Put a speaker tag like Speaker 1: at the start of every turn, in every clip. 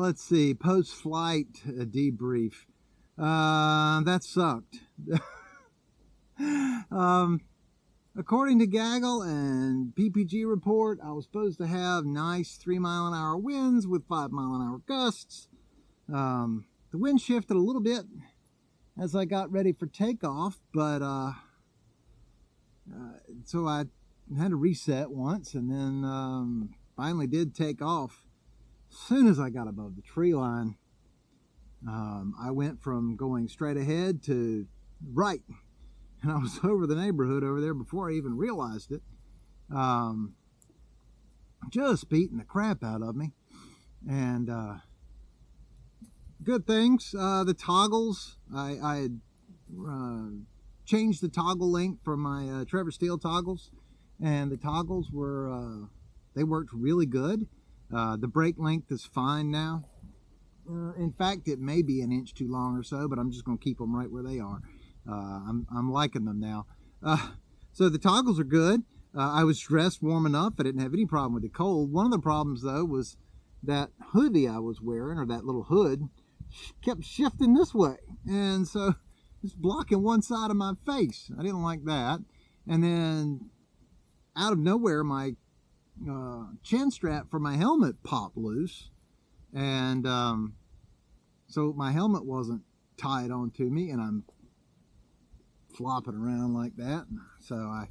Speaker 1: let's see, post-flight debrief. That sucked. According to Gaggle and PPG report, I was supposed to have nice 3-mile-an-hour winds with 5-mile-an-hour gusts. The wind shifted a little bit as I got ready for takeoff, but so I had to reset once, and then finally did take off. As soon as I got above the tree line, I went from going straight ahead to right, and I was over the neighborhood over there before I even realized it. Just beating the crap out of me. And good things, the toggles, I had changed the toggle length for my Trevor Steele toggles, and the toggles were, they worked really good. The brake length is fine now. In fact, it may be an inch too long or so, but I'm just going to keep them right where they are. I'm liking them now. So the toggles are good. I was dressed warm enough. I didn't have any problem with the cold. One of the problems, though, was that hoodie I was wearing, or that little hood, kept shifting this way. And so it's blocking one side of my face. I didn't like that. And then out of nowhere, my chin strap for my helmet popped loose. And so my helmet wasn't tied onto me, and I'm flopping around like that. So I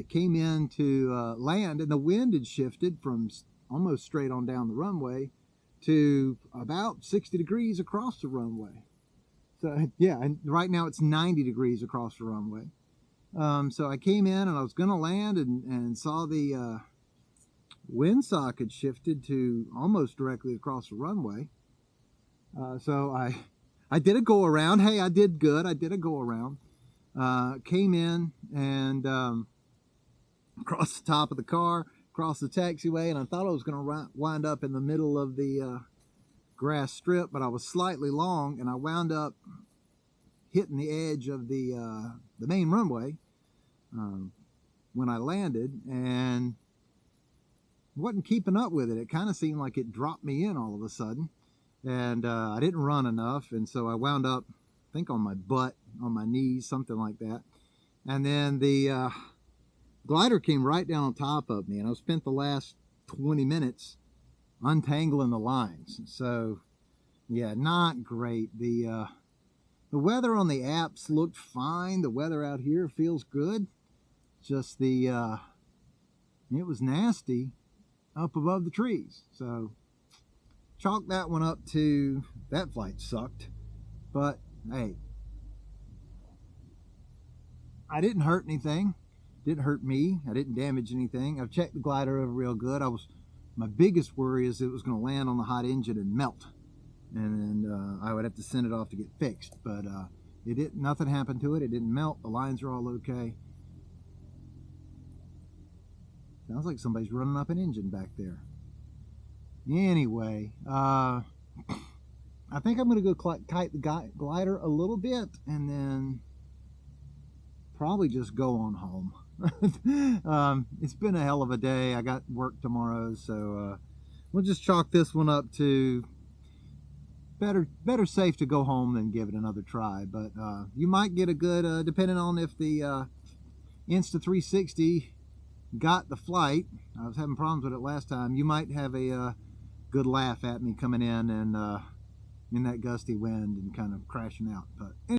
Speaker 1: came in to land, and the wind had shifted from almost straight on down the runway to about 60 degrees across the runway. So yeah, and right now it's 90 degrees across the runway. So I came in and I was going to land, and saw the windsock shifted to almost directly across the runway. So I did a go around. Hey, I did good. I did a go around. Came in and crossed the top of the car, crossed the taxiway, and I thought I was going to wind up in the middle of the grass strip, but I was slightly long, and I wound up hitting the edge of the main runway when I landed, and wasn't keeping up with it. It kind of seemed like it dropped me in all of a sudden, and I didn't run enough, and so I wound up, I think, on my butt, on my knees, something like that. And then the glider came right down on top of me, and I spent the last 20 minutes untangling the lines. So yeah, not great. The weather on the apps looked fine. The weather out here feels good. Just the it was nasty up above the trees. So chalk that one up to that flight sucked. But hey, I didn't hurt anything. Didn't hurt me. I didn't damage anything. I've checked the glider over real good. My biggest worry is it was going to land on the hot engine and melt, and then I would have to send it off to get fixed. But it didn't. Nothing happened to it. It didn't melt. The lines are all okay. Sounds like somebody's running up an engine back there. Anyway, I think I'm going to go kite the glider a little bit, and then probably just go on home. It's been a hell of a day. I got work tomorrow, so we'll just chalk this one up to better safe to go home than give it another try. But you might get a good, depending on if the Insta360 got the flight. I was having problems with it last time. You might have a good laugh at me coming in and in that gusty wind and kind of crashing out. But